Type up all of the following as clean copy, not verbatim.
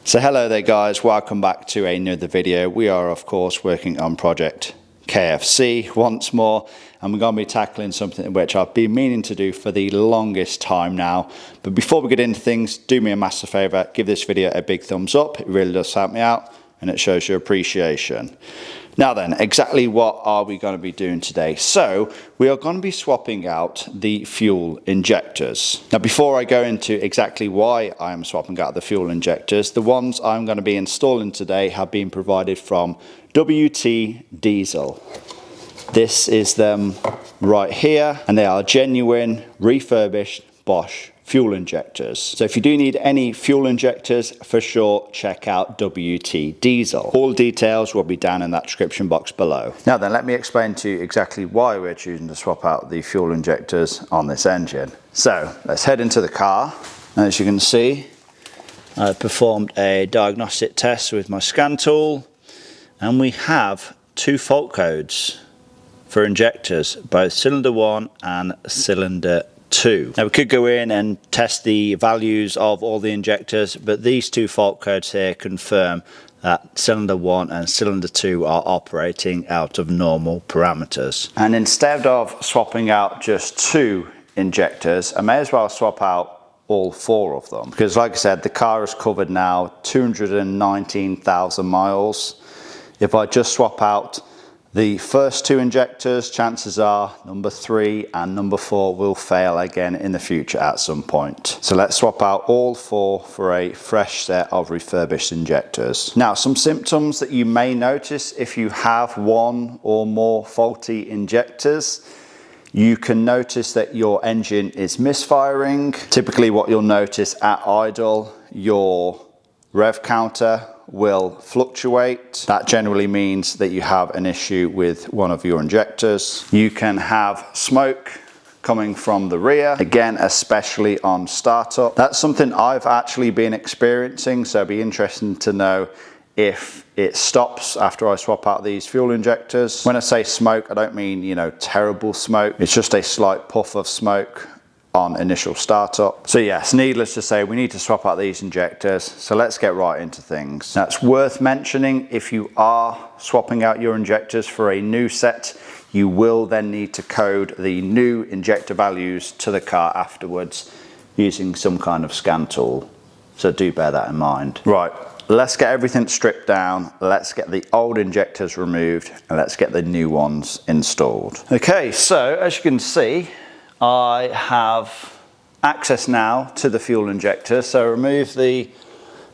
So hello there guys, welcome back to another video. We are of course working on project KFC once more, and we're going to be tackling something which I've been meaning to do for the longest time now. But before we get into things, do me a massive favour, give this video a big thumbs up. It really does help me out and it shows your appreciation. Now then, exactly what are we going to be doing today? So we are going to be swapping out the fuel injectors. Now before I go into exactly why I am swapping out the fuel injectors, the ones I'm going to be installing today have been provided from WT Diesel. This is them right here, and they are genuine refurbished Bosch fuel injectors. So if you do need any fuel injectors, for sure check out WT Diesel. All details will be down in that description box below. Now then, let me explain to you exactly why we're choosing to swap out the fuel injectors on this engine. So let's head into the car. As you can see, I performed a diagnostic test with my scan tool, and we have two fault codes for injectors, both cylinder 1 and cylinder 2. Now we could go in and test the values of all the injectors, but these two fault codes here confirm that cylinder 1 and cylinder 2 are operating out of normal parameters. And instead of swapping out just two injectors, I may as well swap out all four of them, because like I said, the car has covered now 219,000 miles. If I just swap out the first two injectors, chances are number 3 and number 4 will fail again in the future at some point. So let's swap out all four for a fresh set of refurbished injectors. Now, some symptoms that you may notice if you have one or more faulty injectors. You can notice that your engine is misfiring. Typically what you'll notice at idle, your rev counter will fluctuate. That generally means that you have an issue with one of your injectors. You can have smoke coming from the rear, again, especially on startup. That's something I've actually been experiencing, so it'd be interesting to know if it stops after I swap out these fuel injectors. When I say smoke, I don't mean, you know, terrible smoke. It's just a slight puff of smoke on initial startup. So yes, needless to say, we need to swap out these injectors. So let's get right into things. Now it's worth mentioning, if you are swapping out your injectors for a new set, you will then need to code the new injector values to the car afterwards using some kind of scan tool. So do bear that in mind. Right, let's get everything stripped down. Let's get the old injectors removed and let's get the new ones installed. Okay, so as you can see, I have access now to the fuel injector. So remove the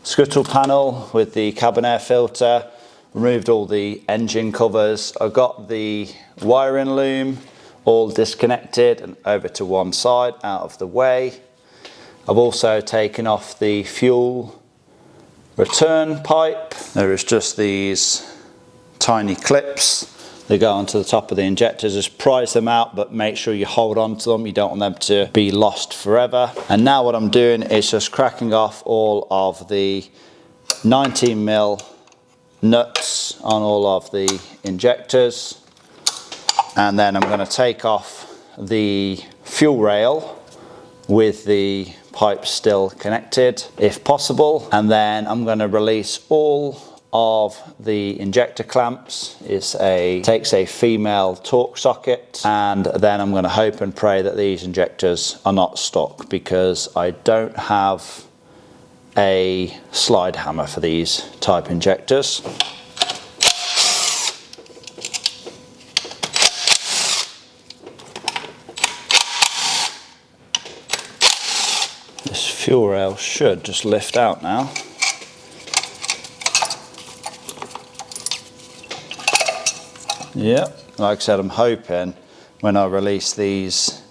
scuttle panel with the cabin air filter, removed all the engine covers. I've got the wiring loom all disconnected and over to one side, out of the way. I've also taken off the fuel return pipe. There is just these tiny clips. They go onto the top of the injectors. Just prise them out, but make sure you hold on to them. You don't want them to be lost forever. And now what I'm doing is just cracking off all of the 19mm nuts on all of the injectors. And then I'm going to take off the fuel rail with the pipe still connected, if possible. And then I'm going to release all of the injector clamps. Takes a female torque socket, and then I'm going to hope and pray that these injectors are not stuck, because I don't have a slide hammer for these type injectors. This fuel rail should just lift out now. Yep, like I said, I'm hoping when I release these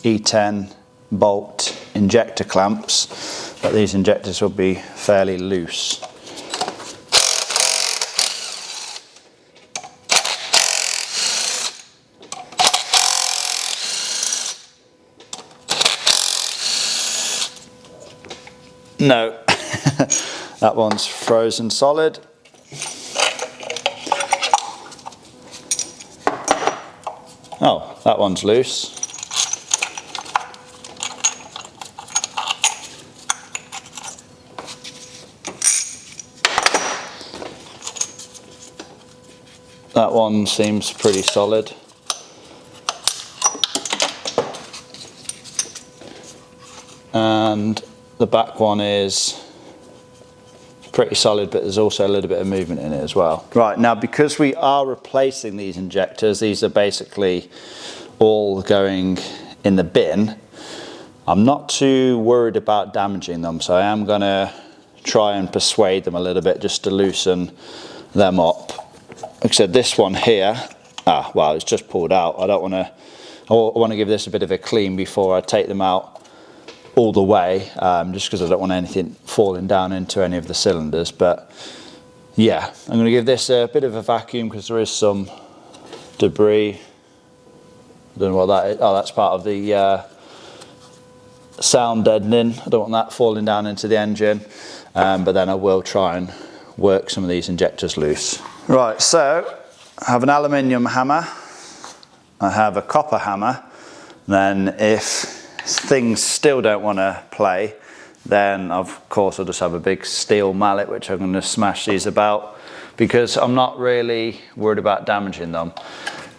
E10 bolt injector clamps that these injectors will be fairly loose. No, that one's frozen solid. Oh, that one's loose. That one seems pretty solid. And the back one is pretty solid, but there's also a little bit of movement in it as well. Right, now because we are replacing these injectors, these are basically all going in the bin. I'm not too worried about damaging them, so I am gonna try and persuade them a little bit just to loosen them up. Like I said, this one here, well, it's just pulled out. I want to give this a bit of a clean before I take them out all the way, just because I don't want anything falling down into any of the cylinders. But yeah, I'm going to give this a bit of a vacuum because there is some debris. I don't know what that is. Oh, that's part of the sound deadening. I don't want that falling down into the engine, but then I will try and work some of these injectors loose. Right, so I have an aluminium hammer, I have a copper hammer. Then if things still don't want to play, then of course I'll just have a big steel mallet which I'm going to smash these about, because I'm not really worried about damaging them.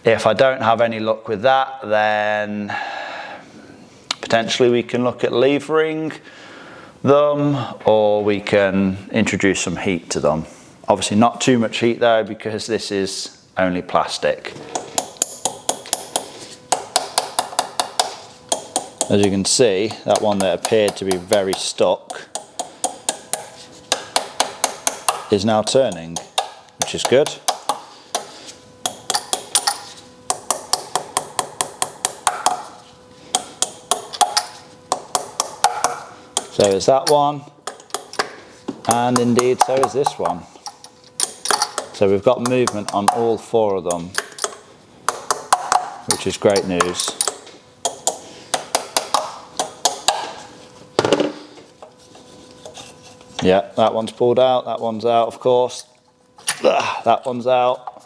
If I don't have any luck with that, then potentially we can look at levering them, or we can introduce some heat to them. Obviously not too much heat though, because this is only plastic. As you can see, that one that appeared to be very stuck is now turning, which is good. So is that one, and indeed so is this one. So we've got movement on all four of them, which is great news. Yeah, that one's pulled out, that one's out of course, that one's out,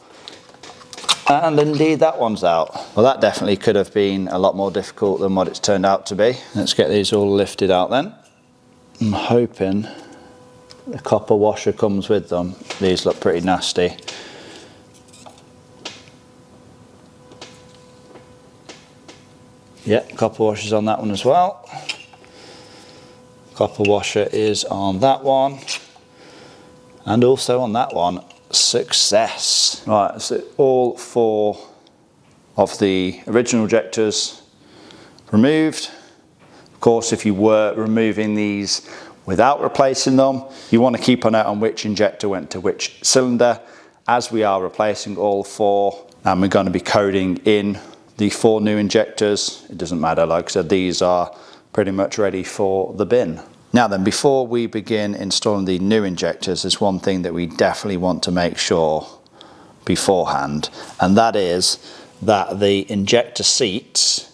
and indeed that one's out. Well, that definitely could have been a lot more difficult than what it's turned out to be. Let's get these all lifted out then. I'm hoping the copper washer comes with them. These look pretty nasty. Yeah, copper washer's on that one as well. Copper washer is on that one, and also on that one. Success. Right, so all four of the original injectors removed. Of course, if you were removing these without replacing them, you want to keep an eye on which injector went to which cylinder. As we are replacing all four, and we're going to be coding in the 4 new injectors, it doesn't matter, like I said, these are pretty much ready for the bin. Now then, before we begin installing the new injectors, there's one thing that we definitely want to make sure beforehand, and that is that the injector seats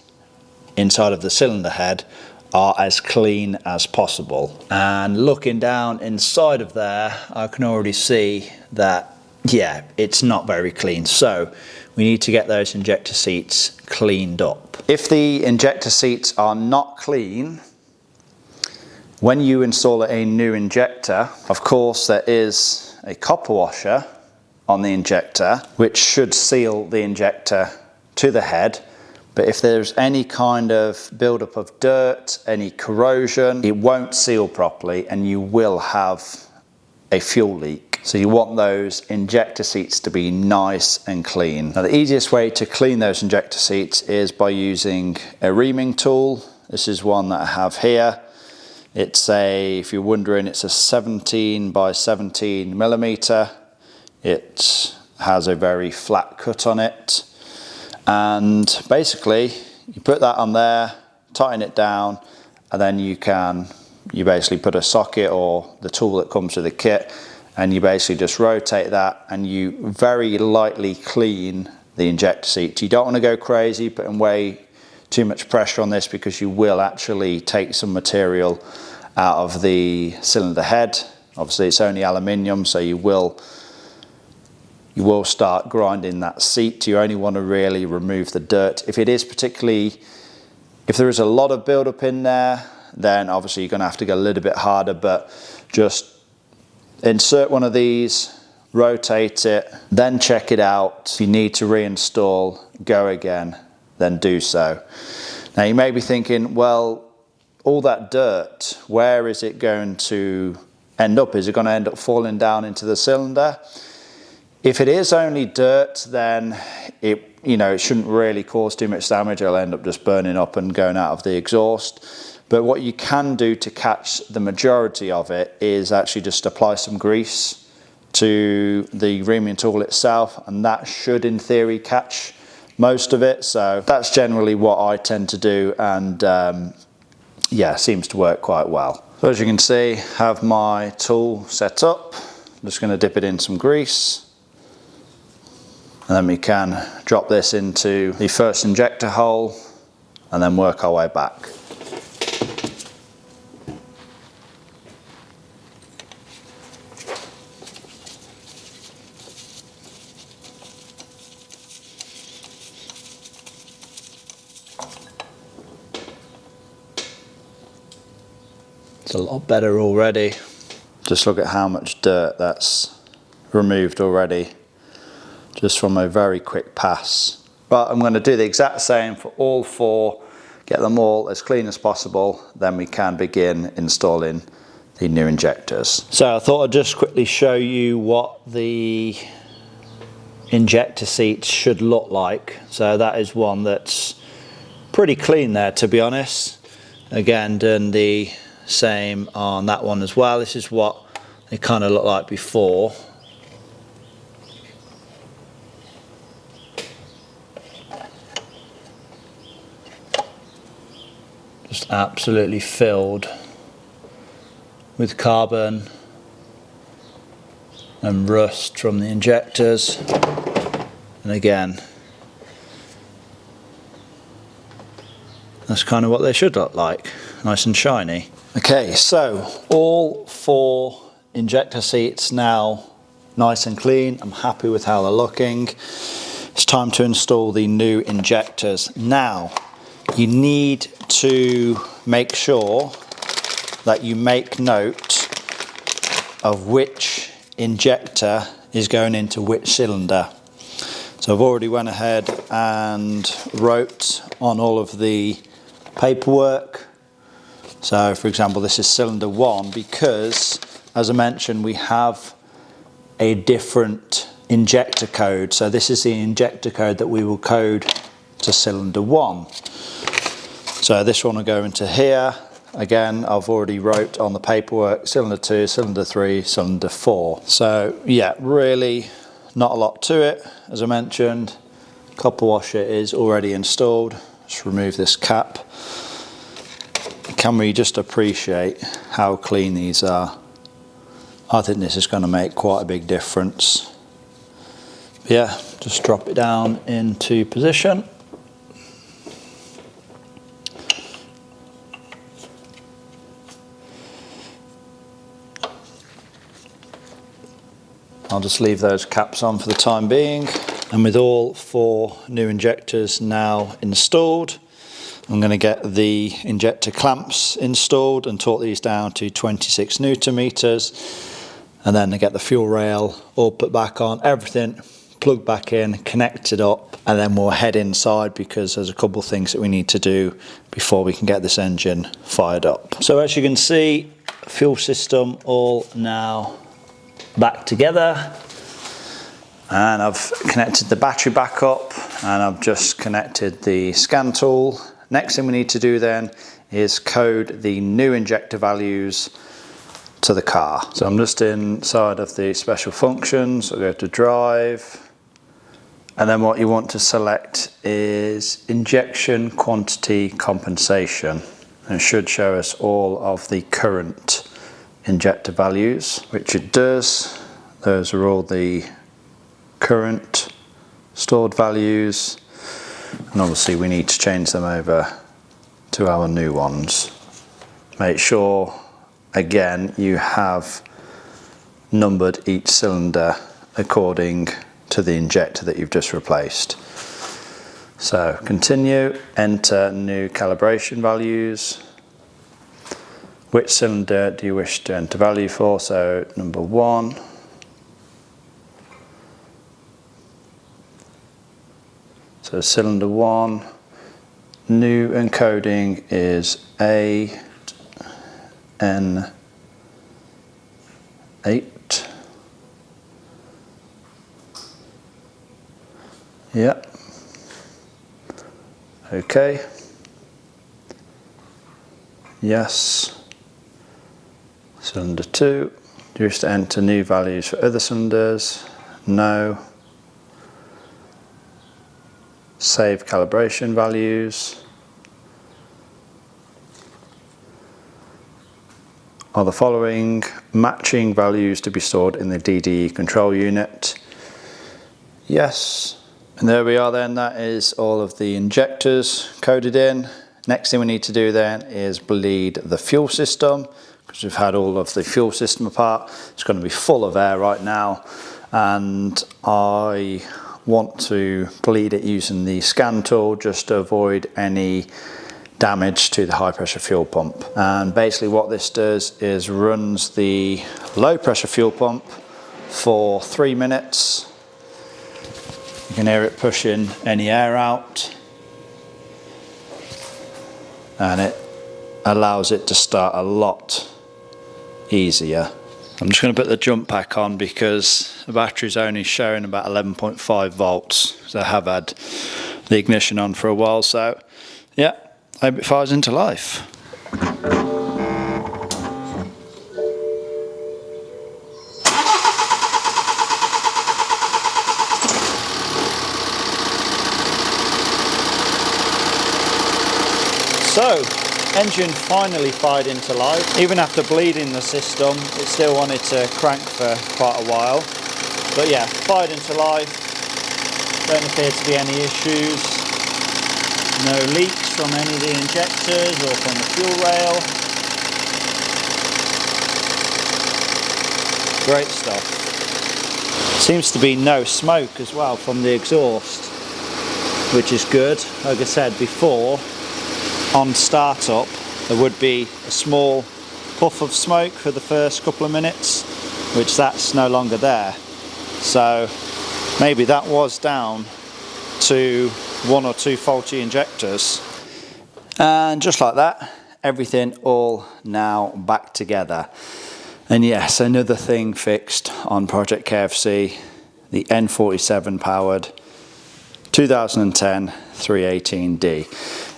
inside of the cylinder head are as clean as possible. And looking down inside of there, I can already see that, yeah, it's not very clean. So we need to get those injector seats cleaned up. If the injector seats are not clean, when you install a new injector, of course there is a copper washer on the injector which should seal the injector to the head. But if there's any kind of buildup of dirt, any corrosion, it won't seal properly and you will have a fuel leak. So you want those injector seats to be nice and clean. Now the easiest way to clean those injector seats is by using a reaming tool. This is one that I have here. It's if you're wondering, it's a 17 by 17 millimeter. It has a very flat cut on it. And basically you put that on there, tighten it down, and then you basically put a socket or the tool that comes with the kit, and you basically just rotate that and you very lightly clean the injector seat. You don't want to go crazy putting way too much pressure on this, because you will actually take some material out of the cylinder head. Obviously it's only aluminium, so you will start grinding that seat. You only want to really remove the dirt. If there is a lot of buildup in there, then obviously you're going to have to go a little bit harder, but just insert one of these, rotate it, then check it out. If you need to reinstall, go again, then do so. Now you may be thinking, well, all that dirt, where is it going to end up? Is it going to end up falling down into the cylinder? If it is only dirt, then it shouldn't really cause too much damage. It'll end up just burning up and going out of the exhaust. But what you can do to catch the majority of it is actually just apply some grease to the reaming tool itself, and that should in theory catch most of it. So that's generally what I tend to do, and yeah, seems to work quite well. So as you can see, have my tool set up. I'm just going to dip it in some grease. And then we can drop this into the first injector hole and then work our way back. It's a lot better already. Just look at how much dirt that's removed already, just from a very quick pass. But I'm going to do the exact same for all four, get them all as clean as possible, then we can begin installing the new injectors. So I thought I'd just quickly show you what the injector seats should look like. So that is one that's pretty clean there, to be honest. Again, done the same on that one as well. This is what they kind of look like before. Just absolutely filled with carbon and rust from the injectors. And again, that's kind of what they should look like, nice and shiny. Okay, so all four injector seats now nice and clean. I'm happy with how they're looking. It's time to install the new injectors. Now, you need to make sure that you make note of which injector is going into which cylinder. So I've already went ahead and wrote on all of the paperwork. So for example, this is cylinder 1 because, as I mentioned, we have a different injector code. So this is the injector code that we will code to cylinder 1. So this one will go into here. Again, I've already wrote on the paperwork cylinder 2, cylinder 3, cylinder 4. So yeah, really not a lot to it. As I mentioned, copper washer is already installed. Just remove this cap. Can we just appreciate how clean these are? I think this is going to make quite a big difference. But yeah, just drop it down into position. I'll just leave those caps on for the time being. And with all four new injectors now installed, I'm going to get the injector clamps installed and torque these down to 26 Newton meters. And then I get the fuel rail all put back on, everything plugged back in, connected up, and then we'll head inside because there's a couple of things that we need to do before we can get this engine fired up. So as you can see, fuel system all now back together, and I've connected the battery back up, and I've just connected the scan tool. Next thing we need to do then is code the new injector values to the car. So I'm just inside of the special functions. I'll go to drive, and then what you want to select is injection quantity compensation, and it should show us all of the current injector values, which it does. Those are all the current stored values, and obviously we need to change them over to our new ones. Make sure again you have numbered each cylinder according to the injector that you've just replaced. So continue, enter new calibration values. Which cylinder do you wish to enter value for? So number 1, So cylinder 1, new encoding is AN8. Yep. Okay. Yes. Cylinder 2. Do you wish to enter new values for other cylinders? No. Save calibration values. Are the following matching values to be stored in the DDE control unit? Yes. And there we are then, that is all of the injectors coded in. Next thing we need to do then is bleed the fuel system, because we've had all of the fuel system apart. It's going to be full of air right now, and I want to bleed it using the scan tool just to avoid any damage to the high pressure fuel pump. And basically what this does is runs the low pressure fuel pump for 3 minutes. You can hear it pushing any air out, and it allows it to start a lot easier. I'm just going to put the jump pack on because the battery's only showing about 11.5 volts. So I have had the ignition on for a while, so yeah, I hope it fires into life. So, engine finally fired into life. Even after bleeding the system, it still wanted to crank for quite a while. But yeah, fired into life. Don't appear to be any issues. No leaks from any of the injectors or from the fuel rail. Great stuff. Seems to be no smoke as well from the exhaust, which is good. Like I said before, on startup there would be a small puff of smoke for the first couple of minutes, which that's no longer there. So maybe that was down to 1 or 2 faulty injectors. And just like that, everything all now back together. And yes, another thing fixed on Project KFC, the N47 powered 2010 318D.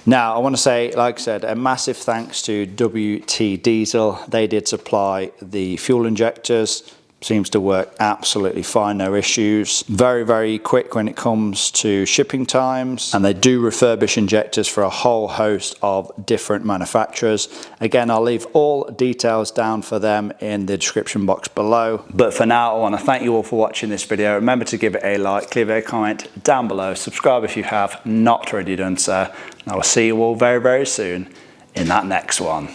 Now, I want to say, like I said, a massive thanks to WT Diesel. They did supply the fuel injectors. Seems to work absolutely fine, no issues. Very, very quick when it comes to shipping times. And they do refurbish injectors for a whole host of different manufacturers. Again, I'll leave all details down for them in the description box below. But for now, I want to thank you all for watching this video. Remember to give it a like, leave a comment down below. Subscribe if you have not already done so. And I will see you all very, very soon in that next one.